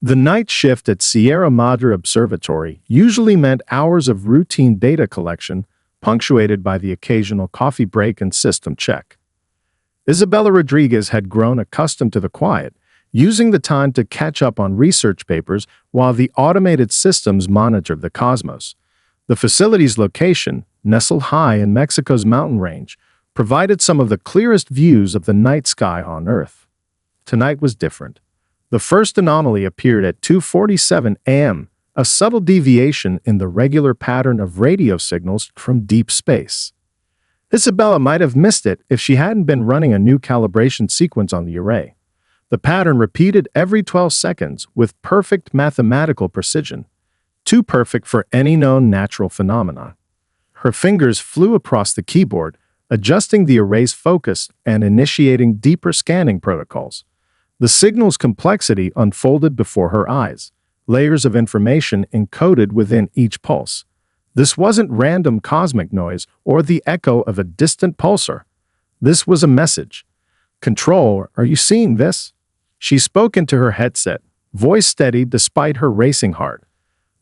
The night shift at Sierra Madre Observatory usually meant hours of routine data collection, punctuated by the occasional coffee break and system check. Isabella Rodriguez had grown accustomed to the quiet, using the time to catch up on research papers while the automated systems monitored the cosmos. The facility's location, nestled high in Mexico's mountain range, provided some of the clearest views of the night sky on Earth. Tonight was different. The first anomaly appeared at 2:47 a.m., a subtle deviation in the regular pattern of radio signals from deep space. Isabella might have missed it if she hadn't been running a new calibration sequence on the array. The pattern repeated every 12 seconds with perfect mathematical precision, too perfect for any known natural phenomenon. Her fingers flew across the keyboard, adjusting the array's focus and initiating deeper scanning protocols. The signal's complexity unfolded before her eyes, layers of information encoded within each pulse. This wasn't random cosmic noise or the echo of a distant pulsar. This was a message. "Control, are you seeing this?" She spoke into her headset, voice steady despite her racing heart.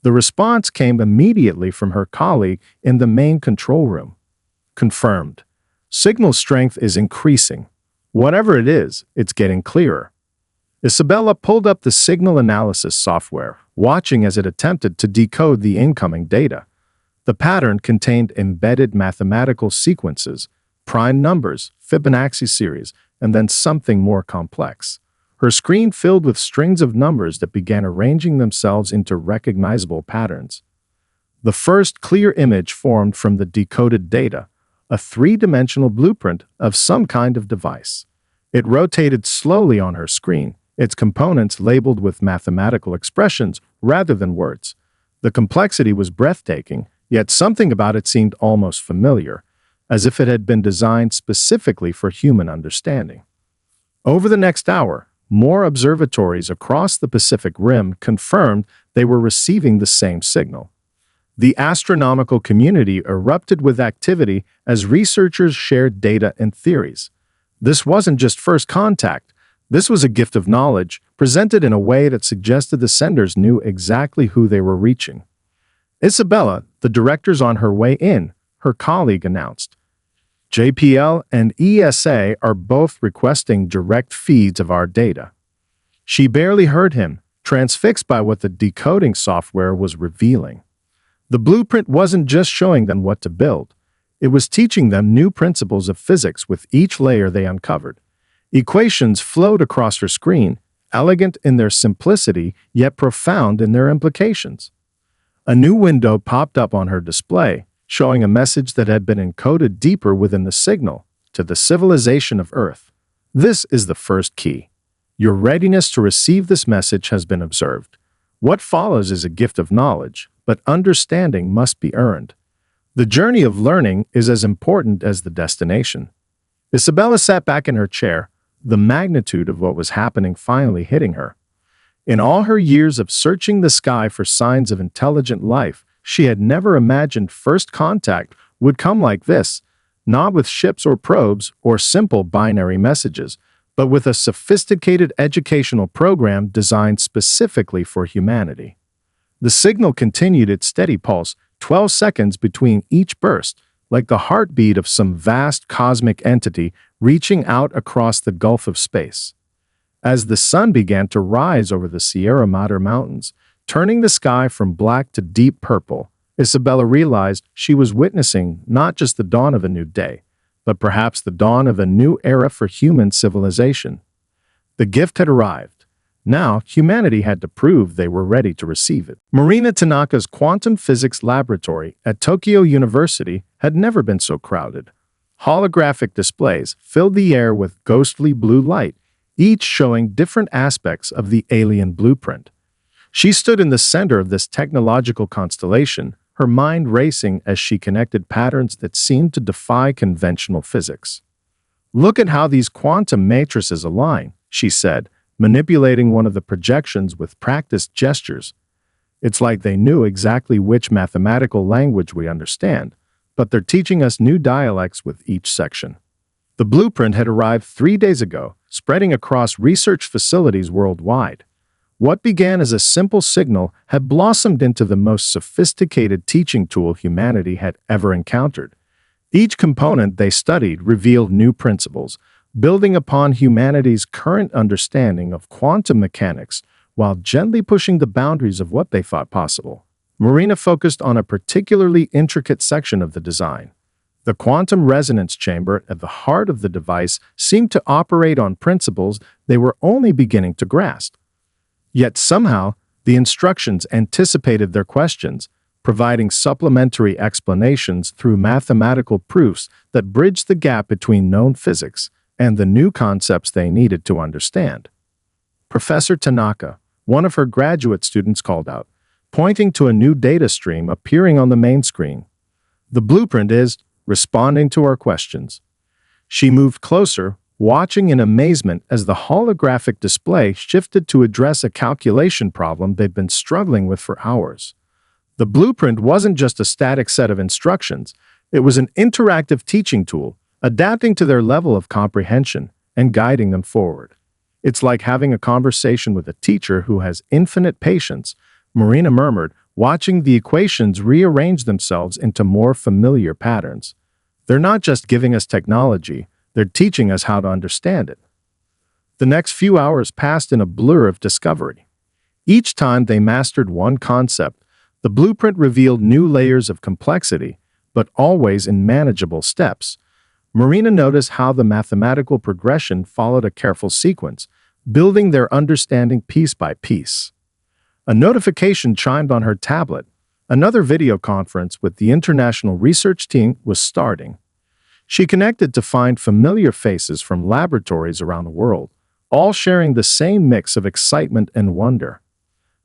The response came immediately from her colleague in the main control room. "Confirmed. Signal strength is increasing. Whatever it is, it's getting clearer." Isabella pulled up the signal analysis software, watching as it attempted to decode the incoming data. The pattern contained embedded mathematical sequences, prime numbers, Fibonacci series, and then something more complex. Her screen filled with strings of numbers that began arranging themselves into recognizable patterns. The first clear image formed from the decoded data, a three-dimensional blueprint of some kind of device. It rotated slowly on her screen, its components labeled with mathematical expressions rather than words. The complexity was breathtaking, yet something about it seemed almost familiar, as if it had been designed specifically for human understanding. Over the next hour, more observatories across the Pacific Rim confirmed they were receiving the same signal. The astronomical community erupted with activity as researchers shared data and theories. This wasn't just first contact. This was a gift of knowledge, presented in a way that suggested the senders knew exactly who they were reaching. "Isabella, the director's on her way in," her colleague announced. "JPL and ESA are both requesting direct feeds of our data." She barely heard him, transfixed by what the decoding software was revealing. The blueprint wasn't just showing them what to build. It was teaching them new principles of physics with each layer they uncovered. Equations flowed across her screen, elegant in their simplicity, yet profound in their implications. A new window popped up on her display, showing a message that had been encoded deeper within the signal, to the civilization of Earth. "This is the first key. Your readiness to receive this message has been observed. What follows is a gift of knowledge, but understanding must be earned. The journey of learning is as important as the destination." Isabella sat back in her chair, the magnitude of what was happening finally hitting her. In all her years of searching the sky for signs of intelligent life, she had never imagined first contact would come like this, not with ships or probes or simple binary messages, but with a sophisticated educational program designed specifically for humanity. The signal continued its steady pulse, 12 seconds between each burst, like the heartbeat of some vast cosmic entity reaching out across the gulf of space. As the sun began to rise over the Sierra Madre Mountains, turning the sky from black to deep purple, Isabella realized she was witnessing not just the dawn of a new day, but perhaps the dawn of a new era for human civilization. The gift had arrived. Now, humanity had to prove they were ready to receive it. Marina Tanaka's quantum physics laboratory at Tokyo University had never been so crowded. Holographic displays filled the air with ghostly blue light, each showing different aspects of the alien blueprint. She stood in the center of this technological constellation, her mind racing as she connected patterns that seemed to defy conventional physics. "Look at how these quantum matrices align," she said, manipulating one of the projections with practiced gestures. "It's like they knew exactly which mathematical language we understand, but they're teaching us new dialects with each section." The blueprint had arrived 3 days ago, spreading across research facilities worldwide. What began as a simple signal had blossomed into the most sophisticated teaching tool humanity had ever encountered. Each component they studied revealed new principles, building upon humanity's current understanding of quantum mechanics while gently pushing the boundaries of what they thought possible. Marina focused on a particularly intricate section of the design. The quantum resonance chamber at the heart of the device seemed to operate on principles they were only beginning to grasp. Yet somehow, the instructions anticipated their questions, providing supplementary explanations through mathematical proofs that bridged the gap between known physics and the new concepts they needed to understand. Professor Tanaka, one of her graduate students, called out, pointing to a new data stream appearing on the main screen. "The blueprint is responding to our questions." She moved closer, watching in amazement as the holographic display shifted to address a calculation problem they'd been struggling with for hours. The blueprint wasn't just a static set of instructions, it was an interactive teaching tool, adapting to their level of comprehension and guiding them forward. "It's like having a conversation with a teacher who has infinite patience," Marina murmured, watching the equations rearrange themselves into more familiar patterns. "They're not just giving us technology, they're teaching us how to understand it." The next few hours passed in a blur of discovery. Each time they mastered one concept, the blueprint revealed new layers of complexity, but always in manageable steps. Marina noticed how the mathematical progression followed a careful sequence, building their understanding piece by piece. A notification chimed on her tablet. Another video conference with the international research team was starting. She connected to find familiar faces from laboratories around the world, all sharing the same mix of excitement and wonder.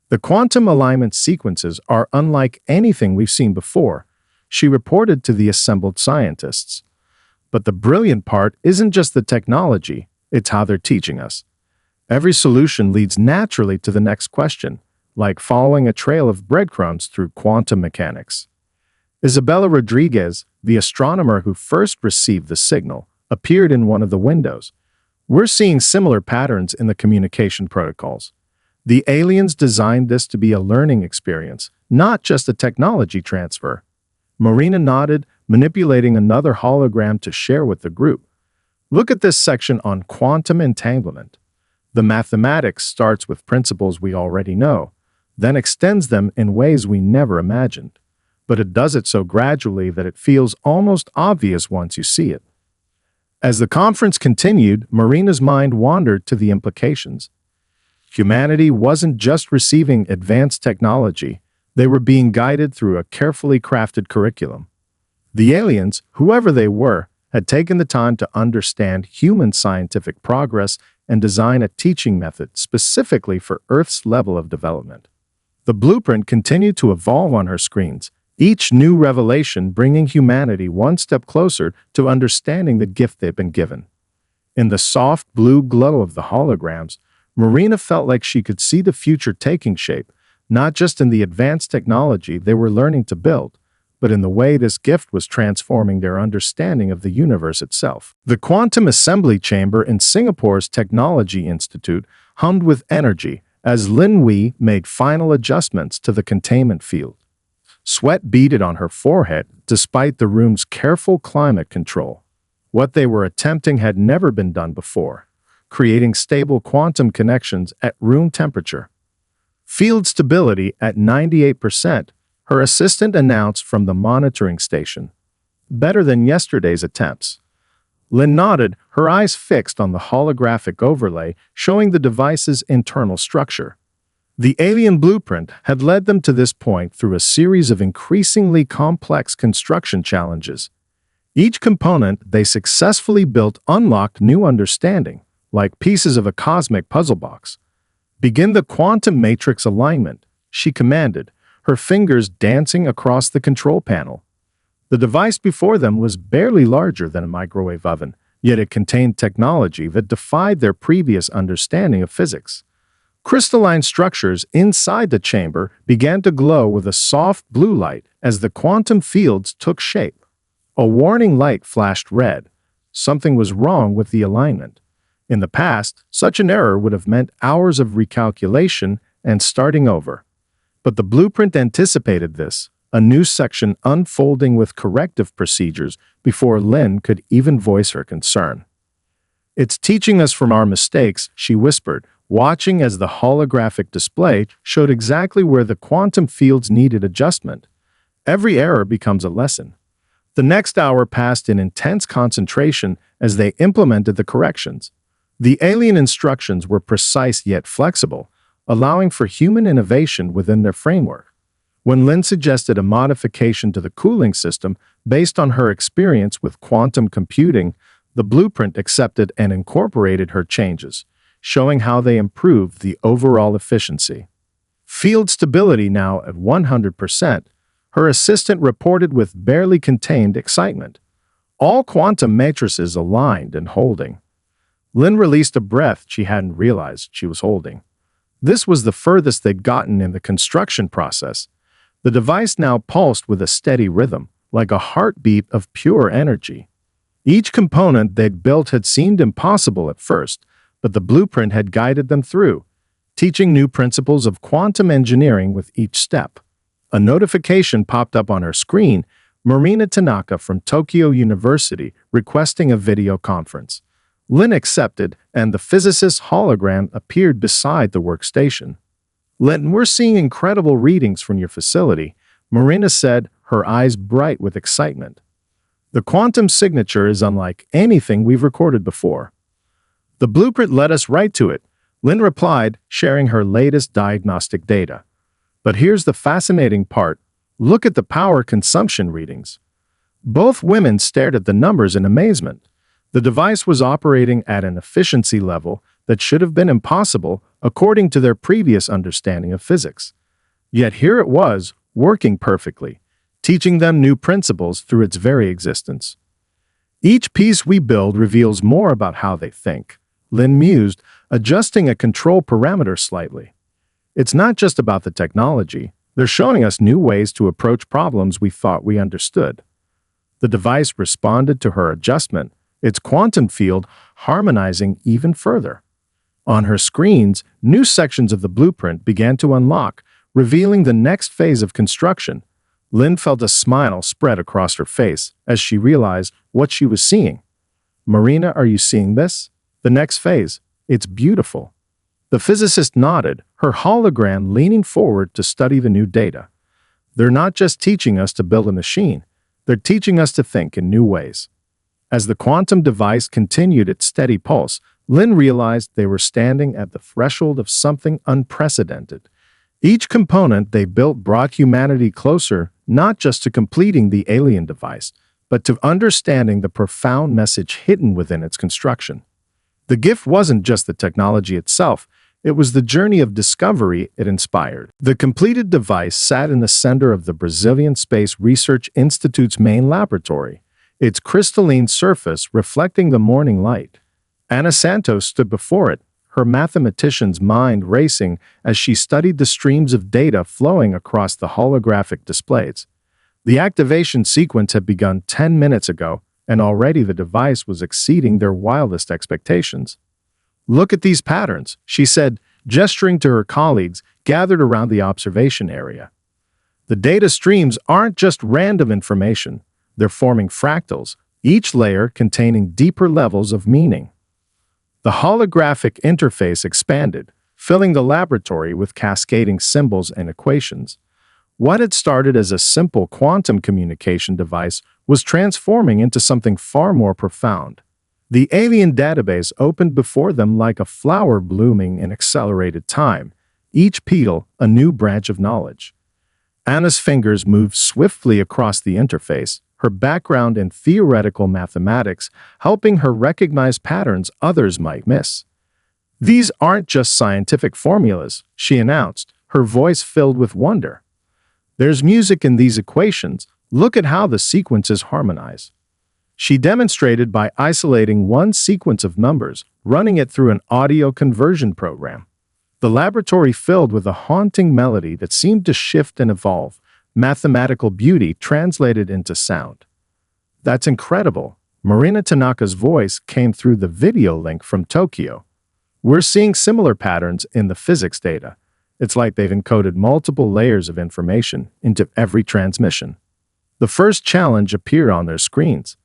"The quantum alignment sequences are unlike anything we've seen before," she reported to the assembled scientists. "But the brilliant part isn't just the technology, it's how they're teaching us. Every solution leads naturally to the next question, like following a trail of breadcrumbs through quantum mechanics." Isabella Rodriguez, the astronomer who first received the signal, appeared in one of the windows. "We're seeing similar patterns in the communication protocols. The aliens designed this to be a learning experience, not just a technology transfer." Marina nodded, manipulating another hologram to share with the group. "Look at this section on quantum entanglement. The mathematics starts with principles we already know, then extends them in ways we never imagined. But it does it so gradually that it feels almost obvious once you see it." As the conference continued, Marina's mind wandered to the implications. Humanity wasn't just receiving advanced technology, they were being guided through a carefully crafted curriculum. The aliens, whoever they were, had taken the time to understand human scientific progress and design a teaching method specifically for Earth's level of development. The blueprint continued to evolve on her screens, each new revelation bringing humanity one step closer to understanding the gift they've been given. In the soft blue glow of the holograms, Marina felt like she could see the future taking shape, not just in the advanced technology they were learning to build, but in the way this gift was transforming their understanding of the universe itself. The quantum assembly chamber in Singapore's Technology Institute hummed with energy as Lin Wei made final adjustments to the containment field. Sweat beaded on her forehead despite the room's careful climate control. What they were attempting had never been done before, creating stable quantum connections at room temperature. "Field stability at 98%, her assistant announced from the monitoring station. "Better than yesterday's attempts." Lynn nodded, her eyes fixed on the holographic overlay showing the device's internal structure. The alien blueprint had led them to this point through a series of increasingly complex construction challenges. Each component they successfully built unlocked new understanding, like pieces of a cosmic puzzle box. "Begin the quantum matrix alignment," she commanded, her fingers dancing across the control panel. The device before them was barely larger than a microwave oven, yet it contained technology that defied their previous understanding of physics. Crystalline structures inside the chamber began to glow with a soft blue light as the quantum fields took shape. A warning light flashed red. Something was wrong with the alignment. In the past, such an error would have meant hours of recalculation and starting over. But the blueprint anticipated this, a new section unfolding with corrective procedures before Lynn could even voice her concern. "It's teaching us from our mistakes," she whispered, watching as the holographic display showed exactly where the quantum fields needed adjustment. Every error becomes a lesson. The next hour passed in intense concentration as they implemented the corrections. The alien instructions were precise yet flexible, allowing for human innovation within their framework. When Lynn suggested a modification to the cooling system based on her experience with quantum computing, the blueprint accepted and incorporated her changes, showing how they improved the overall efficiency. Field stability now at 100%, her assistant reported with barely contained excitement. All quantum matrices aligned and holding. Lynn released a breath she hadn't realized she was holding. This was the furthest they'd gotten in the construction process. The device now pulsed with a steady rhythm, like a heartbeat of pure energy. Each component they'd built had seemed impossible at first, but the blueprint had guided them through, teaching new principles of quantum engineering with each step. A notification popped up on her screen, Marina Tanaka from Tokyo University requesting a video conference. Lynn accepted, and the physicist's hologram appeared beside the workstation. "Lynn, we're seeing incredible readings from your facility," Marina said, her eyes bright with excitement. "The quantum signature is unlike anything we've recorded before." "The blueprint led us right to it," Lynn replied, sharing her latest diagnostic data. "But here's the fascinating part. Look at the power consumption readings." Both women stared at the numbers in amazement. The device was operating at an efficiency level that should have been impossible according to their previous understanding of physics. Yet here it was, working perfectly, teaching them new principles through its very existence. "Each piece we build reveals more about how they think," Lynn mused, adjusting a control parameter slightly. "It's not just about the technology. They're showing us new ways to approach problems we thought we understood." The device responded to her adjustment, its quantum field harmonizing even further. On her screens, new sections of the blueprint began to unlock, revealing the next phase of construction. Lynn felt a smile spread across her face as she realized what she was seeing. "Marina, are you seeing this? The next phase. It's beautiful." The physicist nodded, her hologram leaning forward to study the new data. "They're not just teaching us to build a machine, they're teaching us to think in new ways." As the quantum device continued its steady pulse, Lynn realized they were standing at the threshold of something unprecedented. Each component they built brought humanity closer, not just to completing the alien device, but to understanding the profound message hidden within its construction. The gift wasn't just the technology itself, it was the journey of discovery it inspired. The completed device sat in the center of the Brazilian Space Research Institute's main laboratory, its crystalline surface reflecting the morning light. Ana Santos stood before it, her mathematician's mind racing as she studied the streams of data flowing across the holographic displays. The activation sequence had begun 10 minutes ago, and already the device was exceeding their wildest expectations. "Look at these patterns," she said, gesturing to her colleagues gathered around the observation area. "The data streams aren't just random information, they're forming fractals, each layer containing deeper levels of meaning." The holographic interface expanded, filling the laboratory with cascading symbols and equations. What had started as a simple quantum communication device was transforming into something far more profound. The alien database opened before them like a flower blooming in accelerated time, each petal a new branch of knowledge. Anna's fingers moved swiftly across the interface, her background in theoretical mathematics helping her recognize patterns others might miss. "These aren't just scientific formulas," she announced, her voice filled with wonder. "There's music in these equations. Look at how the sequences harmonize." She demonstrated by isolating one sequence of numbers, running it through an audio conversion program. The laboratory filled with a haunting melody that seemed to shift and evolve, mathematical beauty translated into sound. "That's incredible," Marina Tanaka's voice came through the video link from Tokyo. We're seeing similar patterns in the physics data. It's like they've encoded multiple layers of information into every transmission. The first challenge appeared on their screens,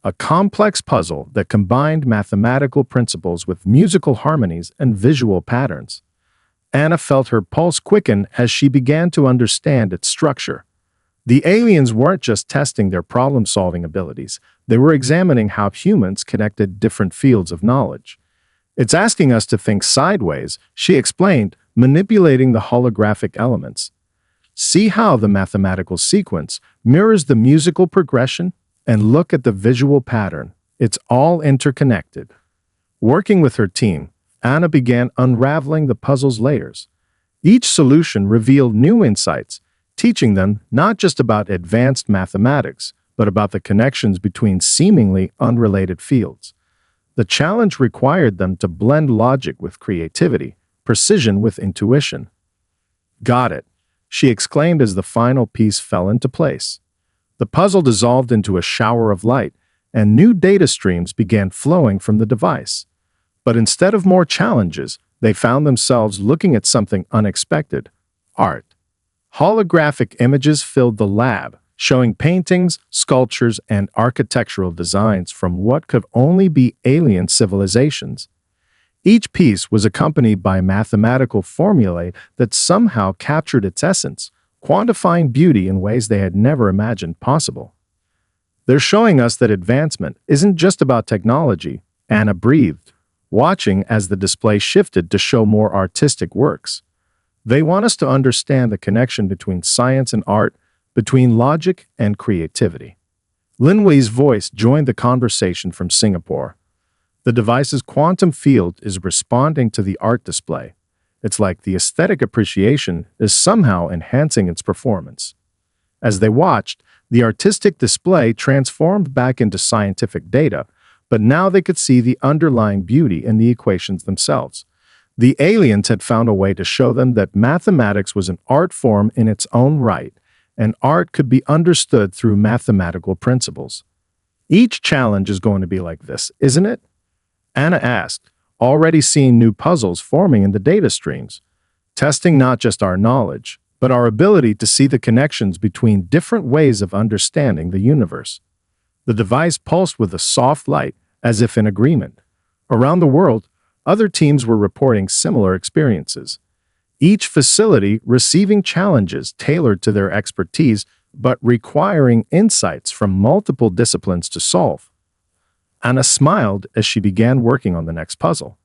a complex puzzle that combined mathematical principles with musical harmonies and visual patterns. Anna felt her pulse quicken as she began to understand its structure. The aliens weren't just testing their problem-solving abilities, they were examining how humans connected different fields of knowledge. It's asking us to think sideways, she explained, manipulating the holographic elements. See how the mathematical sequence mirrors the musical progression? And look at the visual pattern. It's all interconnected. Working with her team, Anna began unraveling the puzzle's layers. Each solution revealed new insights, teaching them not just about advanced mathematics, but about the connections between seemingly unrelated fields. The challenge required them to blend logic with creativity, precision with intuition. Got it, she exclaimed as the final piece fell into place. The puzzle dissolved into a shower of light, and new data streams began flowing from the device. But instead of more challenges, they found themselves looking at something unexpected: art. Holographic images filled the lab, showing paintings, sculptures, and architectural designs from what could only be alien civilizations. Each piece was accompanied by mathematical formulae that somehow captured its essence, quantifying beauty in ways they had never imagined possible. They're showing us that advancement isn't just about technology, Anna breathed, watching as the display shifted to show more artistic works. They want us to understand the connection between science and art, between logic and creativity. Lin Wei's voice joined the conversation from Singapore. The device's quantum field is responding to the art display. It's like the aesthetic appreciation is somehow enhancing its performance. As they watched, the artistic display transformed back into scientific data, but now they could see the underlying beauty in the equations themselves. The aliens had found a way to show them that mathematics was an art form in its own right, and art could be understood through mathematical principles. Each challenge is going to be like this, isn't it? Anna asked, already seeing new puzzles forming in the data streams, testing not just our knowledge, but our ability to see the connections between different ways of understanding the universe. The device pulsed with a soft light, as if in agreement. Around the world, other teams were reporting similar experiences. Each facility receiving challenges tailored to their expertise, but requiring insights from multiple disciplines to solve. Anna smiled as she began working on the next puzzle.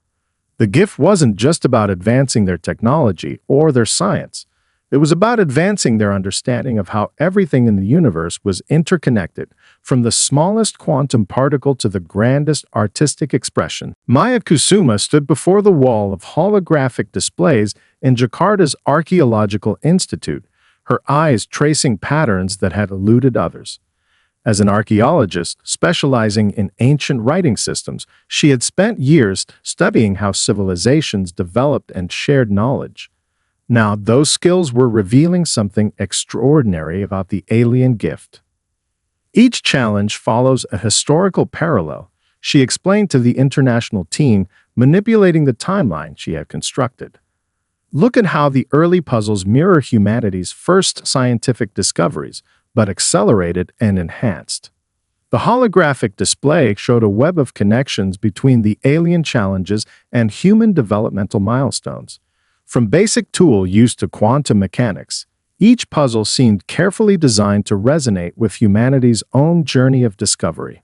The gift wasn't just about advancing their technology or their science. It was about advancing their understanding of how everything in the universe was interconnected, from the smallest quantum particle to the grandest artistic expression. Maya Kusuma stood before the wall of holographic displays in Jakarta's Archaeological Institute, her eyes tracing patterns that had eluded others. As an archaeologist specializing in ancient writing systems, she had spent years studying how civilizations developed and shared knowledge. Now, those skills were revealing something extraordinary about the alien gift. Each challenge follows a historical parallel, she explained to the international team, manipulating the timeline she had constructed. Look at how the early puzzles mirror humanity's first scientific discoveries, but accelerated and enhanced. The holographic display showed a web of connections between the alien challenges and human developmental milestones. From basic tool use to quantum mechanics, each puzzle seemed carefully designed to resonate with humanity's own journey of discovery.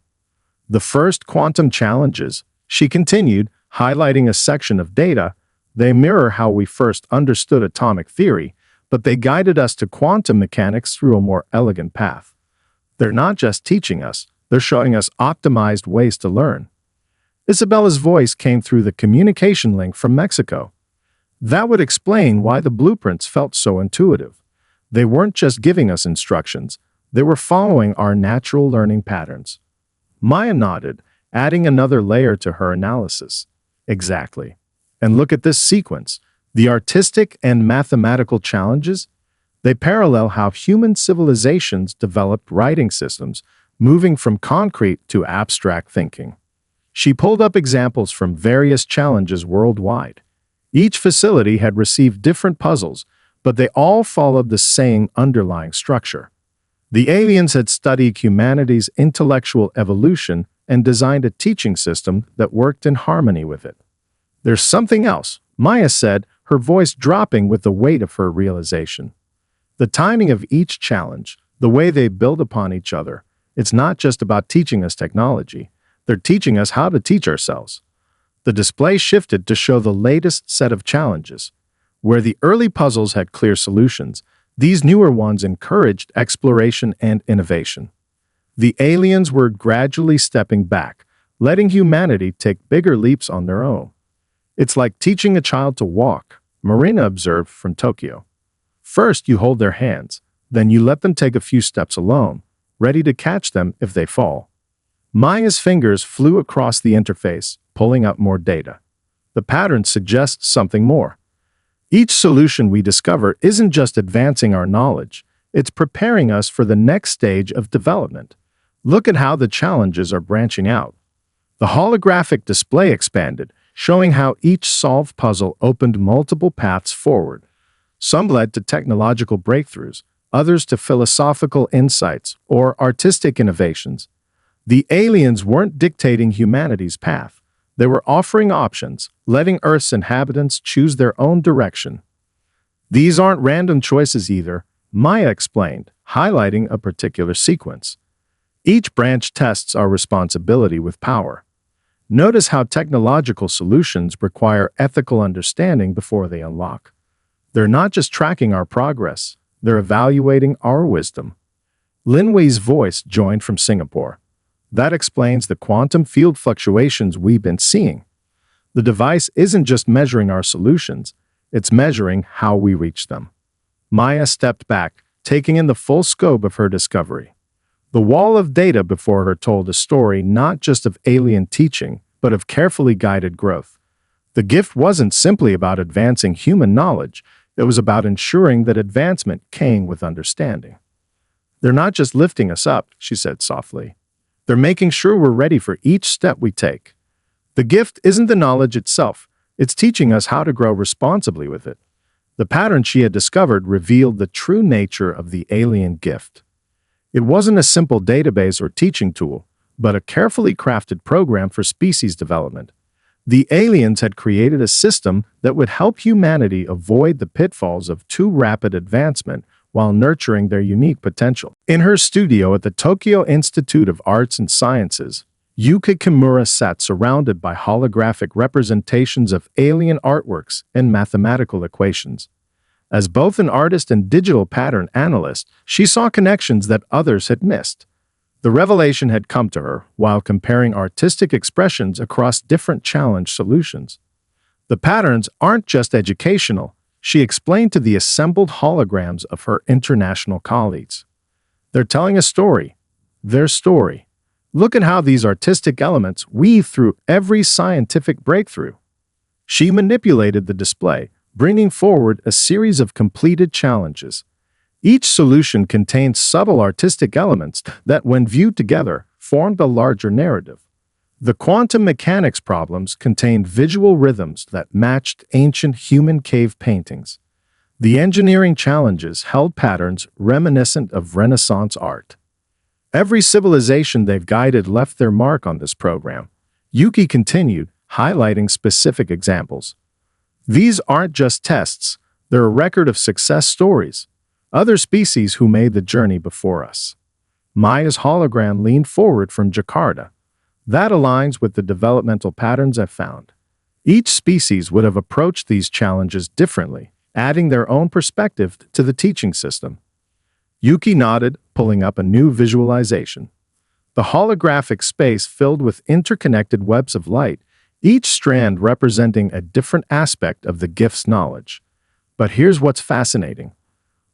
The first quantum challenges, she continued, highlighting a section of data, they mirror how we first understood atomic theory, but they guided us to quantum mechanics through a more elegant path. They're not just teaching us, they're showing us optimized ways to learn. Isabella's voice came through the communication link from Mexico. That would explain why the blueprints felt so intuitive. They weren't just giving us instructions, they were following our natural learning patterns. Maya nodded, adding another layer to her analysis. Exactly. And look at this sequence. The artistic and mathematical challenges, they parallel how human civilizations developed writing systems, moving from concrete to abstract thinking. She pulled up examples from various challenges worldwide. Each facility had received different puzzles, but they all followed the same underlying structure. The aliens had studied humanity's intellectual evolution and designed a teaching system that worked in harmony with it. "There's something else," Maya said, her voice dropping with the weight of her realization. "The timing of each challenge, the way they build upon each other, it's not just about teaching us technology. They're teaching us how to teach ourselves." The display shifted to show the latest set of challenges. Where the early puzzles had clear solutions, these newer ones encouraged exploration and innovation. The aliens were gradually stepping back, letting humanity take bigger leaps on their own. "It's like teaching a child to walk," Marina observed from Tokyo. "First, you hold their hands, then you let them take a few steps alone, ready to catch them if they fall." Maya's fingers flew across the interface, pulling up more data. The pattern suggests something more. Each solution we discover isn't just advancing our knowledge, it's preparing us for the next stage of development. Look at how the challenges are branching out. The holographic display expanded, showing how each solved puzzle opened multiple paths forward. Some led to technological breakthroughs, others to philosophical insights or artistic innovations. The aliens weren't dictating humanity's path. They were offering options, letting Earth's inhabitants choose their own direction. "These aren't random choices either," Maya explained, highlighting a particular sequence. "Each branch tests our responsibility with power. Notice how technological solutions require ethical understanding before they unlock. They're not just tracking our progress, they're evaluating our wisdom." Lin Wei's voice joined from Singapore. "That explains the quantum field fluctuations we've been seeing. The device isn't just measuring our solutions, it's measuring how we reach them." Maya stepped back, taking in the full scope of her discovery. The wall of data before her told a story not just of alien teaching, but of carefully guided growth. The gift wasn't simply about advancing human knowledge, it was about ensuring that advancement came with understanding. "They're not just lifting us up," she said softly. "They're making sure we're ready for each step we take. The gift isn't the knowledge itself, it's teaching us how to grow responsibly with it." The pattern she had discovered revealed the true nature of the alien gift. It wasn't a simple database or teaching tool, but a carefully crafted program for species development. The aliens had created a system that would help humanity avoid the pitfalls of too rapid advancement while nurturing their unique potential. In her studio at the Tokyo Institute of Arts and Sciences, Yuka Kimura sat surrounded by holographic representations of alien artworks and mathematical equations. As both an artist and digital pattern analyst, she saw connections that others had missed. The revelation had come to her while comparing artistic expressions across different challenge solutions. The patterns aren't just educational, she explained to the assembled holograms of her international colleagues. "They're telling a story. Their story. Look at how these artistic elements weave through every scientific breakthrough." She manipulated the display, bringing forward a series of completed challenges. Each solution contained subtle artistic elements that, when viewed together, formed a larger narrative. The quantum mechanics problems contained visual rhythms that matched ancient human cave paintings. The engineering challenges held patterns reminiscent of Renaissance art. Every civilization they've guided left their mark on this program. Yuki continued, highlighting specific examples. "These aren't just tests, they're a record of success stories. Other species who made the journey before us." Maya's hologram leaned forward from Jakarta. "That aligns with the developmental patterns I've found. Each species would have approached these challenges differently, adding their own perspective to the teaching system." Yuki nodded, pulling up a new visualization. The holographic space filled with interconnected webs of light, each strand representing a different aspect of the gift's knowledge. But here's what's fascinating.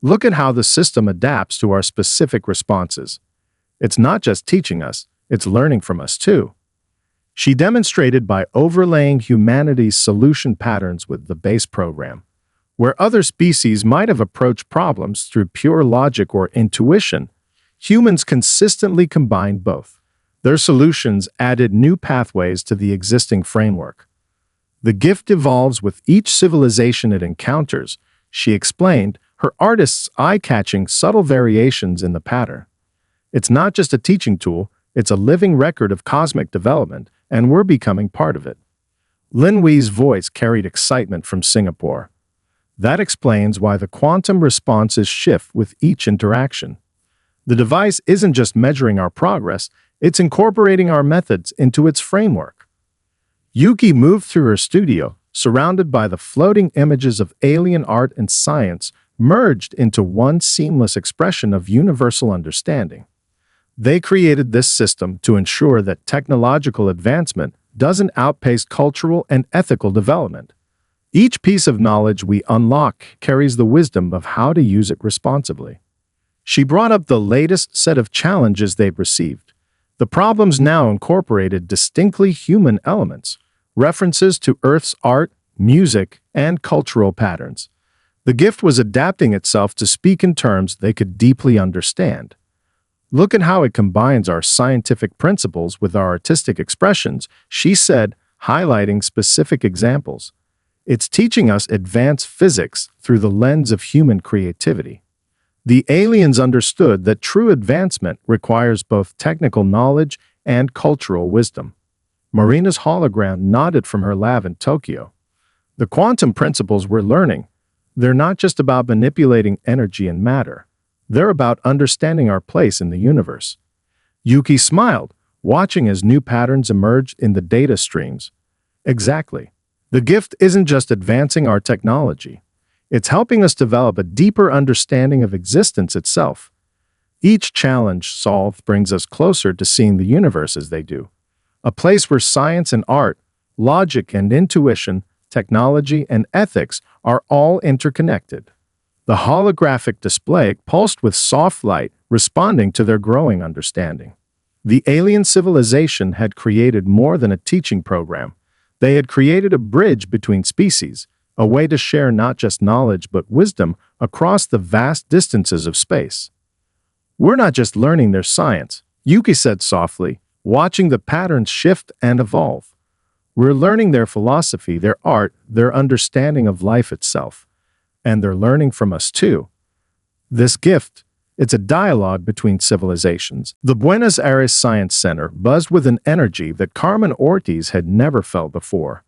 Look at how the system adapts to our specific responses. It's not just teaching us, it's learning from us too. She demonstrated by overlaying humanity's solution patterns with the base program. Where other species might have approached problems through pure logic or intuition, humans consistently combined both. Their solutions added new pathways to the existing framework. The gift evolves with each civilization it encounters, she explained, her artist's eye-catching subtle variations in the pattern. It's not just a teaching tool, it's a living record of cosmic development, and we're becoming part of it. Lin Wei's voice carried excitement from Singapore. That explains why the quantum responses shift with each interaction. The device isn't just measuring our progress, it's incorporating our methods into its framework. Yuki moved through her studio, surrounded by the floating images of alien art and science merged into one seamless expression of universal understanding. They created this system to ensure that technological advancement doesn't outpace cultural and ethical development. Each piece of knowledge we unlock carries the wisdom of how to use it responsibly. She brought up the latest set of challenges they've received. The problems now incorporated distinctly human elements, references to Earth's art, music, and cultural patterns. The gift was adapting itself to speak in terms they could deeply understand. Look at how it combines our scientific principles with our artistic expressions, she said, highlighting specific examples. It's teaching us advanced physics through the lens of human creativity. The aliens understood that true advancement requires both technical knowledge and cultural wisdom. Marina's hologram nodded from her lab in Tokyo. The quantum principles we're learning, they're not just about manipulating energy and matter. They're about understanding our place in the universe. Yuki smiled, watching as new patterns emerged in the data streams. Exactly. The gift isn't just advancing our technology. It's helping us develop a deeper understanding of existence itself. Each challenge solved brings us closer to seeing the universe as they do. A place where science and art, logic and intuition, technology and ethics are all interconnected. The holographic display pulsed with soft light, responding to their growing understanding. The alien civilization had created more than a teaching program. They had created a bridge between species, a way to share not just knowledge but wisdom across the vast distances of space. We're not just learning their science, Yuki said softly, watching the patterns shift and evolve. We're learning their philosophy, their art, their understanding of life itself. And they're learning from us too. This gift, it's a dialogue between civilizations. The Buenos Aires Science Center buzzed with an energy that Carmen Ortiz had never felt before.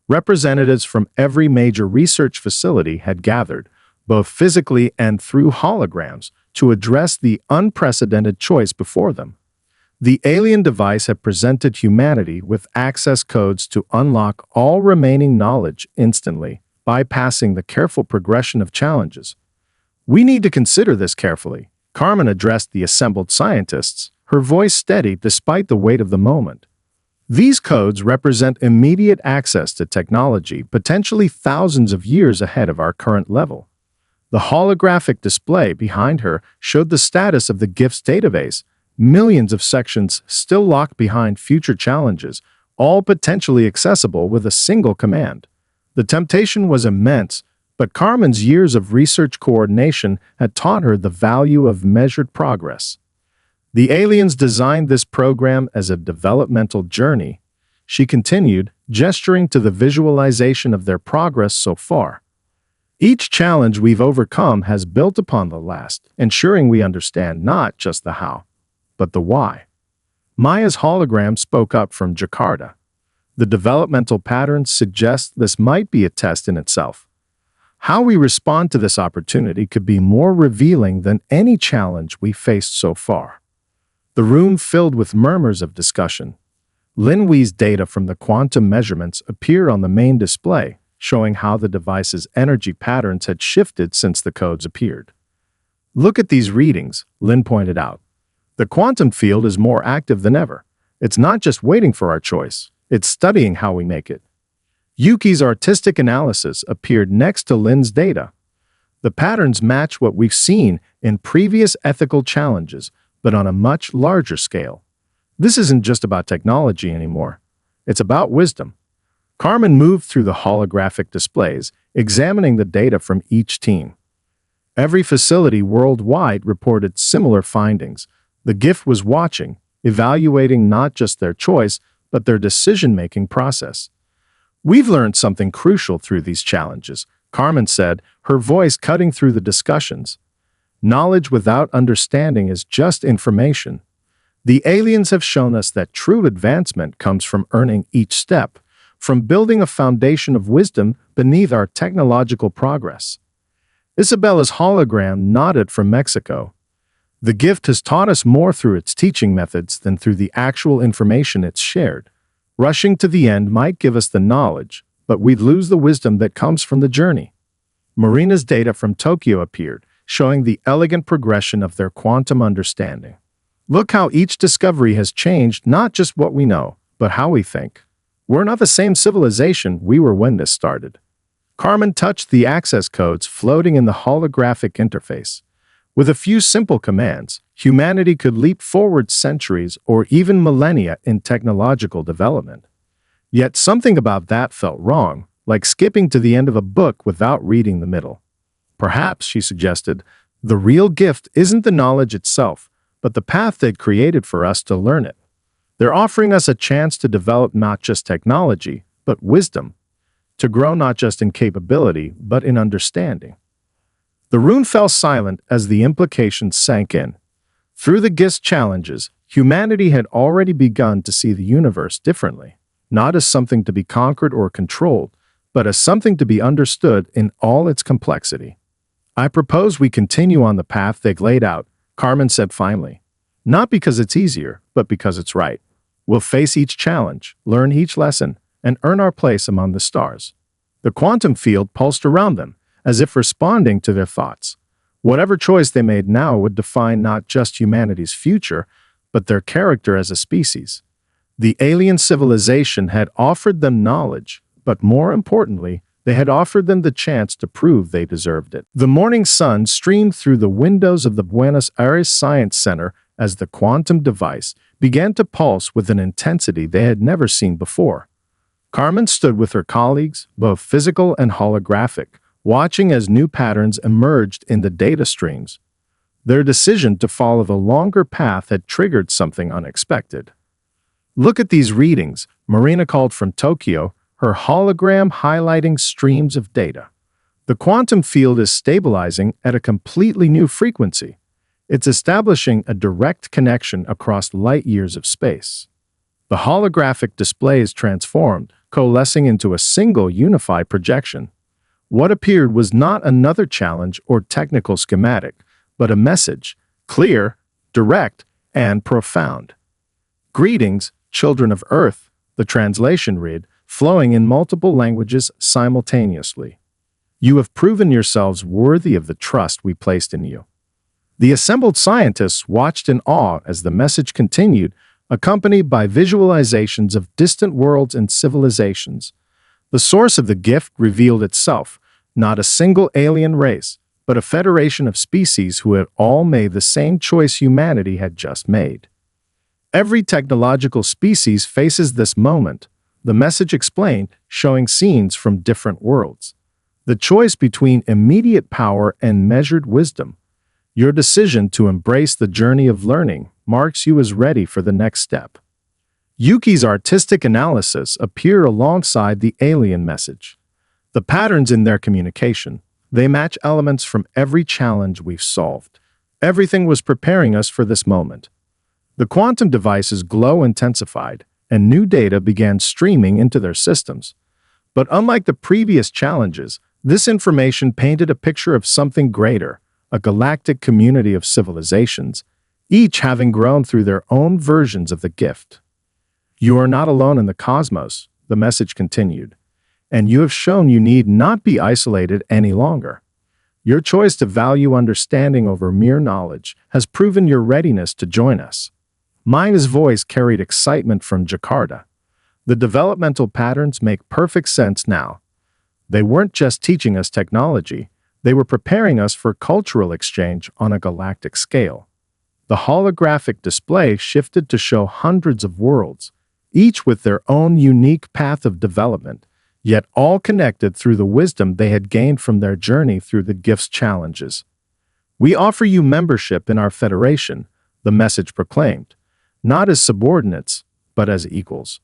Representatives from every major research facility had gathered, both physically and through holograms, to address the unprecedented choice before them. The alien device had presented humanity with access codes to unlock all remaining knowledge instantly, bypassing the careful progression of challenges. We need to consider this carefully, Carmen addressed the assembled scientists, her voice steady despite the weight of the moment. These codes represent immediate access to technology, potentially thousands of years ahead of our current level. The holographic display behind her showed the status of the gift's database, millions of sections still locked behind future challenges, all potentially accessible with a single command. The temptation was immense, but Carmen's years of research coordination had taught her the value of measured progress. The aliens designed this program as a developmental journey, she continued, gesturing to the visualization of their progress so far. Each challenge we've overcome has built upon the last, ensuring we understand not just the how, but the why. Maya's hologram spoke up from Jakarta. The developmental patterns suggest this might be a test in itself. How we respond to this opportunity could be more revealing than any challenge we faced so far. The room filled with murmurs of discussion. Lin Wei's data from the quantum measurements appeared on the main display, showing how the device's energy patterns had shifted since the codes appeared. Look at these readings, Lin pointed out. The quantum field is more active than ever. It's not just waiting for our choice, it's studying how we make it. Yuki's artistic analysis appeared next to Lin's data. The patterns match what we've seen in previous ethical challenges, but on a much larger scale. This isn't just about technology anymore. It's about wisdom. Carmen moved through the holographic displays, examining the data from each team. Every facility worldwide reported similar findings, The gift was watching, evaluating not just their choice, but their decision-making process. "We've learned something crucial through these challenges," Carmen said, her voice cutting through the discussions. "Knowledge without understanding is just information. The aliens have shown us that true advancement comes from earning each step, from building a foundation of wisdom beneath our technological progress." Isabella's hologram nodded from Mexico. "The gift has taught us more through its teaching methods than through the actual information it's shared. Rushing to the end might give us the knowledge, but we'd lose the wisdom that comes from the journey." Marina's data from Tokyo appeared, showing the elegant progression of their quantum understanding. "Look how each discovery has changed not just what we know, but how we think. We're not the same civilization we were when this started." Carmen touched the access codes floating in the holographic interface. With a few simple commands, humanity could leap forward centuries or even millennia in technological development. Yet something about that felt wrong, like skipping to the end of a book without reading the middle. "Perhaps," she suggested, "the real gift isn't the knowledge itself, but the path they'd created for us to learn it. They're offering us a chance to develop not just technology, but wisdom, to grow not just in capability, but in understanding." The room fell silent as the implications sank in. Through the gift's challenges, humanity had already begun to see the universe differently, not as something to be conquered or controlled, but as something to be understood in all its complexity. "I propose we continue on the path they've laid out," Carmen said finally. "Not because it's easier, but because it's right. We'll face each challenge, learn each lesson, and earn our place among the stars." The quantum field pulsed around them, as if responding to their thoughts. Whatever choice they made now would define not just humanity's future, but their character as a species. The alien civilization had offered them knowledge, but more importantly, they had offered them the chance to prove they deserved it. The morning sun streamed through the windows of the Buenos Aires Science Center as the quantum device began to pulse with an intensity they had never seen before. Carmen stood with her colleagues, both physical and holographic, watching as new patterns emerged in the data streams. Their decision to follow the longer path had triggered something unexpected. "Look at these readings," Marina called from Tokyo, her hologram highlighting streams of data. "The quantum field is stabilizing at a completely new frequency. It's establishing a direct connection across light years of space." The holographic display is transformed, coalescing into a single unified projection. What appeared was not another challenge or technical schematic, but a message, clear, direct, and profound. "Greetings, children of Earth," the translation read, flowing in multiple languages simultaneously. "You have proven yourselves worthy of the trust we placed in you." The assembled scientists watched in awe as the message continued, accompanied by visualizations of distant worlds and civilizations. The source of the gift revealed itself, not a single alien race, but a federation of species who had all made the same choice humanity had just made. "Every technological species faces this moment," the message explained, showing scenes from different worlds. "The choice between immediate power and measured wisdom. Your decision to embrace the journey of learning marks you as ready for the next step." Yuki's artistic analysis appeared alongside the alien message. The patterns in their communication, they match elements from every challenge we've solved. Everything was preparing us for this moment. The quantum device's glow intensified, and new data began streaming into their systems. But unlike the previous challenges, this information painted a picture of something greater, a galactic community of civilizations, each having grown through their own versions of the gift. "You are not alone in the cosmos," the message continued, "and you have shown you need not be isolated any longer. Your choice to value understanding over mere knowledge has proven your readiness to join us." Mina's voice carried excitement from Jakarta. "The developmental patterns make perfect sense now. They weren't just teaching us technology, they were preparing us for cultural exchange on a galactic scale." The holographic display shifted to show hundreds of worlds, each with their own unique path of development, yet all connected through the wisdom they had gained from their journey through the gift's challenges. "We offer you membership in our federation, the message proclaimed, not as subordinates, but as equals.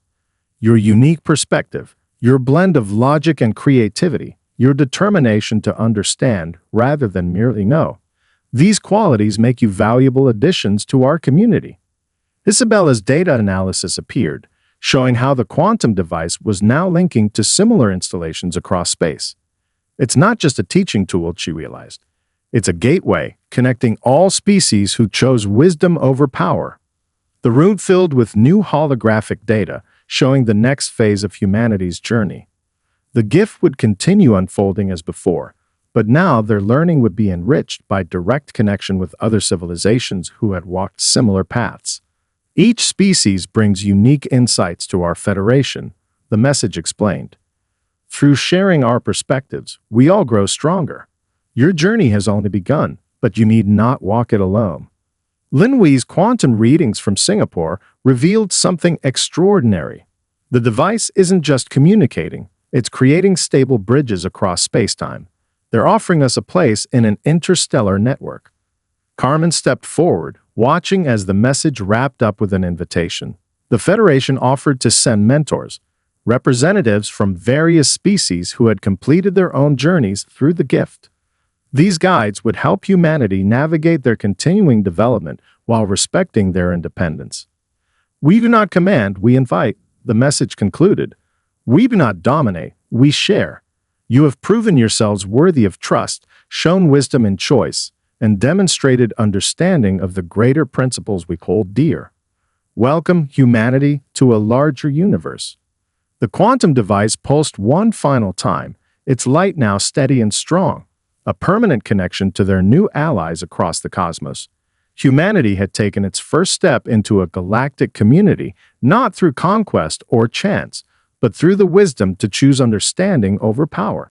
Your unique perspective, your blend of logic and creativity, your determination to understand rather than merely know. These qualities make you valuable additions to our community. Isabella's data analysis appeared, showing how the quantum device was now linking to similar installations across space. It's not just a teaching tool, she realized. It's a gateway connecting all species who chose wisdom over power. The room filled with new holographic data, showing the next phase of humanity's journey. The gift would continue unfolding as before, but now their learning would be enriched by direct connection with other civilizations who had walked similar paths. Each species brings unique insights to our Federation, the message explained. Through sharing our perspectives, we all grow stronger. Your journey has only begun, but you need not walk it alone. Lin Wei's quantum readings from Singapore revealed something extraordinary. The device isn't just communicating, it's creating stable bridges across spacetime. They're offering us a place in an interstellar network. Carmen stepped forward, watching as the message wrapped up with an invitation. The Federation offered to send mentors, representatives from various species who had completed their own journeys through the gift. These guides would help humanity navigate their continuing development while respecting their independence. We do not command, we invite, the message concluded. We do not dominate, we share. You have proven yourselves worthy of trust, shown wisdom in choice, and demonstrated understanding of the greater principles we hold dear. Welcome, humanity, to a larger universe. The quantum device pulsed one final time, its light now steady and strong, a permanent connection to their new allies across the cosmos. Humanity had taken its first step into a galactic community, not through conquest or chance, but through the wisdom to choose understanding over power.